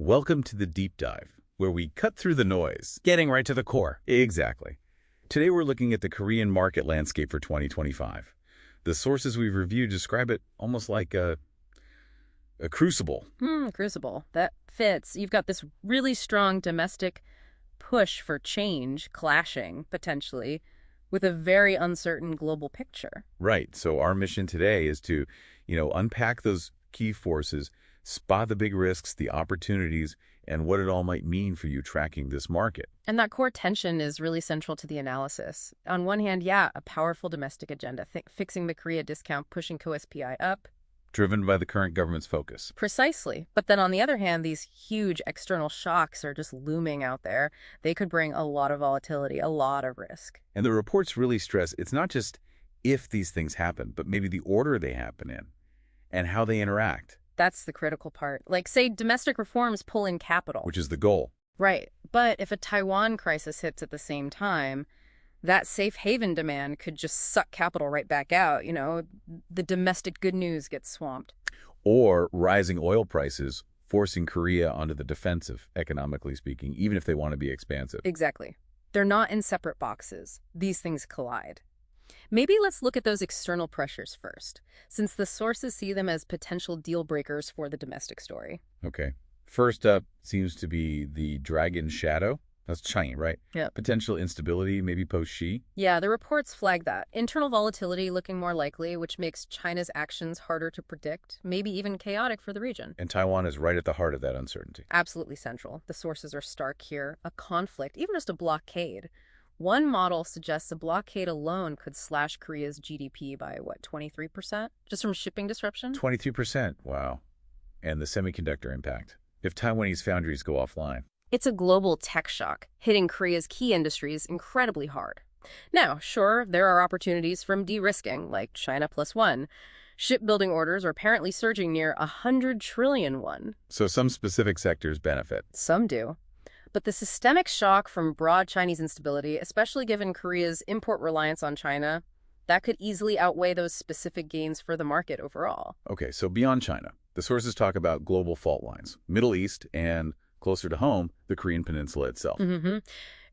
Welcome to the deep dive, where we cut through the noise. Getting right to the core. Exactly. Today we're looking at the Korean market landscape for 2025. The sources we've reviewed describe it almost like a crucible. Crucible. That fits. You've got this really strong domestic push for change clashing, potentially, with a very uncertain global picture. Right. So our mission today is to, unpack those key forces, spot the big risks, the opportunities, and what it all might mean for you tracking this market. And that core tension is really central to the analysis. On one hand, a powerful domestic agenda, fixing the Korea discount, pushing co-SPI up. Driven by the current government's focus. Precisely. But then on the other hand, these huge external shocks are just looming out there. They could bring a lot of volatility, a lot of risk. And the reports really stress it's not just if these things happen, but maybe the order they happen in and how they interact. That's the critical part. Like, say, domestic reforms pull in capital. Which is the goal. Right. But if a Taiwan crisis hits at the same time, that safe haven demand could just suck capital right back out. The domestic good news gets swamped. Or rising oil prices forcing Korea onto the defensive, economically speaking, even if they want to be expansive. Exactly. They're not in separate boxes. These things collide. Maybe let's look at those external pressures first, since the sources see them as potential deal breakers for the domestic story. Okay. First up seems to be the dragon shadow. That's China, right? Yeah. Potential instability, maybe post-Xi. Yeah, the reports flag that. Internal volatility looking more likely, which makes China's actions harder to predict, maybe even chaotic for the region. And Taiwan is right at the heart of that uncertainty. Absolutely central. The sources are stark here. A conflict, even just a blockade. One model suggests a blockade alone could slash Korea's GDP by, 23%? Just from shipping disruption? 23%, wow. And the semiconductor impact, if Taiwanese foundries go offline. It's a global tech shock, hitting Korea's key industries incredibly hard. Now, sure, there are opportunities from de-risking, like China Plus One. Shipbuilding orders are apparently surging near 100 trillion won. So some specific sectors benefit. Some do. But the systemic shock from broad Chinese instability, especially given Korea's import reliance on China, that could easily outweigh those specific gains for the market overall. Okay, so beyond China, the sources talk about global fault lines, Middle East, and closer to home, the Korean peninsula itself.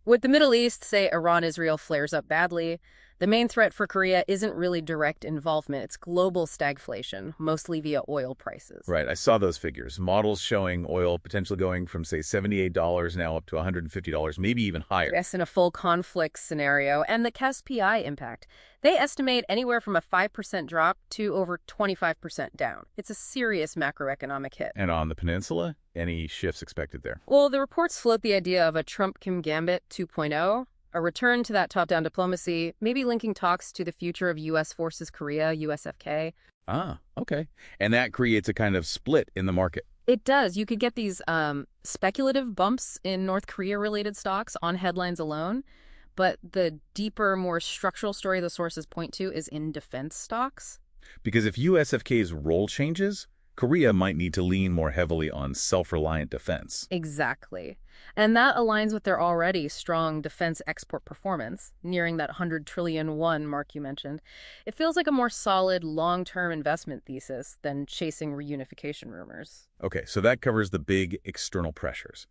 With the Middle East, say Iran-Israel flares up badly, the main threat for Korea isn't really direct involvement. It's global stagflation, mostly via oil prices. Right, I saw those figures. Models showing oil potentially going from, say, $78 now up to $150, maybe even higher. Yes, in a full conflict scenario. And the CASPI impact. They estimate anywhere from a 5% drop to over 25% down. It's a serious macroeconomic hit. And on the peninsula, any shifts expected there? Well, the reports float the idea of a Trump-Kim gambit 2.0. A return to that top-down diplomacy, maybe linking talks to the future of U.S. forces Korea, USFK. Ah, okay. And that creates a kind of split in the market. It does. You could get these speculative bumps in North Korea-related stocks on headlines alone. But the deeper, more structural story the sources point to is in defense stocks. Because if USFK's role changes, Korea might need to lean more heavily on self-reliant defense. Exactly. And that aligns with their already strong defense export performance, nearing that 100 trillion won mark you mentioned. It feels like a more solid, long-term investment thesis than chasing reunification rumors. Okay, so that covers the big external pressures.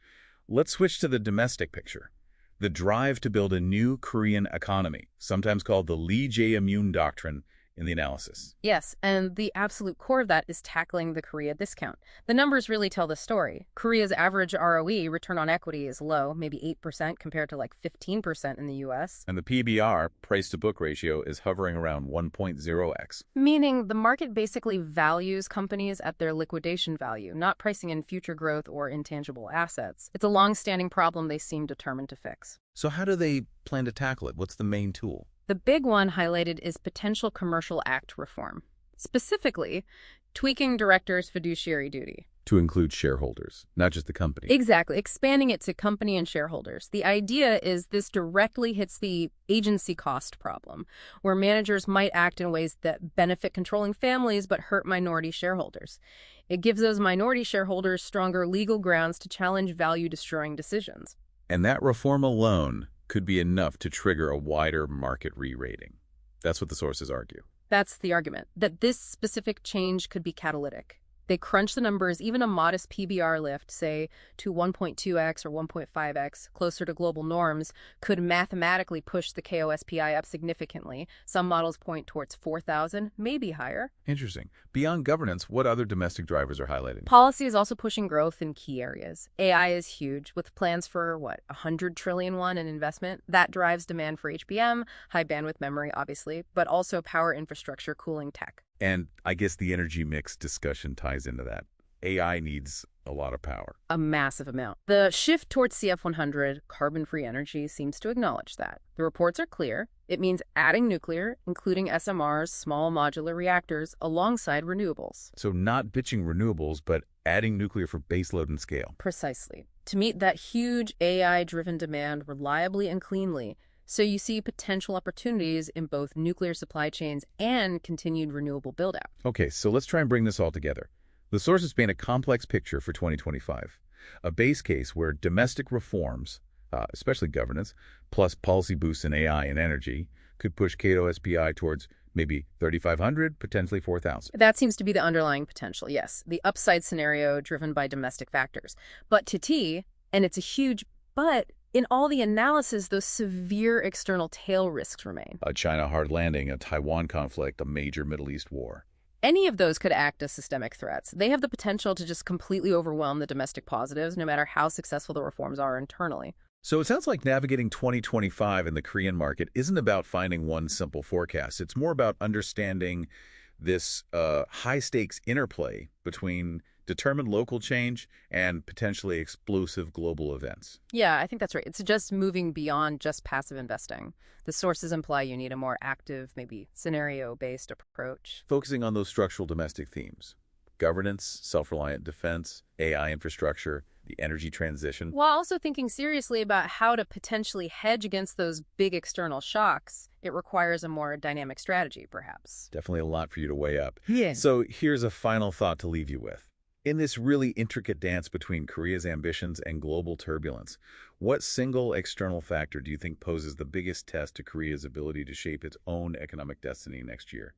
Let's switch to the domestic picture. The drive to build a new Korean economy, sometimes called the Lee Jae-myung doctrine, in the analysis. Yes, and the absolute core of that is tackling the Korea discount. The numbers really tell the story. Korea's average ROE, return on equity, is low, maybe 8% compared to like 15% in the U.S. And the PBR, price-to-book ratio, is hovering around 1.0x. Meaning the market basically values companies at their liquidation value, not pricing in future growth or intangible assets. It's a long-standing problem they seem determined to fix. So how do they plan to tackle it? What's the main tool? The big one highlighted is potential commercial act reform. Specifically, tweaking directors' fiduciary duty. To include shareholders, not just the company. Exactly, expanding it to company and shareholders. The idea is this directly hits the agency cost problem, where managers might act in ways that benefit controlling families but hurt minority shareholders. It gives those minority shareholders stronger legal grounds to challenge value-destroying decisions. And that reform alone could be enough to trigger a wider market re-rating. That's what the sources argue. That's the argument, that this specific change could be catalytic. They crunch the numbers, even a modest PBR lift, say to 1.2x or 1.5x, closer to global norms, could mathematically push the KOSPI up significantly. Some models point towards 4,000, maybe higher. Interesting. Beyond governance, what other domestic drivers are highlighting? Policy is also pushing growth in key areas. AI is huge, with plans for, 100 trillion won in investment. That drives demand for HBM, high bandwidth memory, obviously, but also power infrastructure, cooling tech. And I guess the energy mix discussion ties into that. AI needs a lot of power. A massive amount. The shift towards CF100, carbon-free energy, seems to acknowledge that. The reports are clear. It means adding nuclear, including SMRs, small modular reactors, alongside renewables. So not bitching renewables, but adding nuclear for baseload and scale. Precisely. To meet that huge AI-driven demand reliably and cleanly. So you see potential opportunities in both nuclear supply chains and continued renewable build-out. Okay, so let's try and bring this all together. The sources paint a complex picture for 2025. A base case where domestic reforms, especially governance, plus policy boosts in AI and energy, could push KOSPI towards maybe 3,500, potentially 4,000. That seems to be the underlying potential, yes. The upside scenario driven by domestic factors. But to T, and it's a huge but, in all the analysis, those severe external tail risks remain. A China hard landing, a Taiwan conflict, a major Middle East war. Any of those could act as systemic threats. They have the potential to just completely overwhelm the domestic positives, no matter how successful the reforms are internally. So it sounds like navigating 2025 in the Korean market isn't about finding one simple forecast. It's more about understanding this high-stakes interplay between determined local change and potentially explosive global events. Yeah, I think that's right. It's just moving beyond just passive investing. The sources imply you need a more active, maybe scenario-based approach. Focusing on those structural domestic themes: governance, self-reliant defense, AI infrastructure, the energy transition. While also thinking seriously about how to potentially hedge against those big external shocks, it requires a more dynamic strategy, perhaps. Definitely a lot for you to weigh up. Yeah. So here's a final thought to leave you with. In this really intricate dance between Korea's ambitions and global turbulence, what single external factor do you think poses the biggest test to Korea's ability to shape its own economic destiny next year?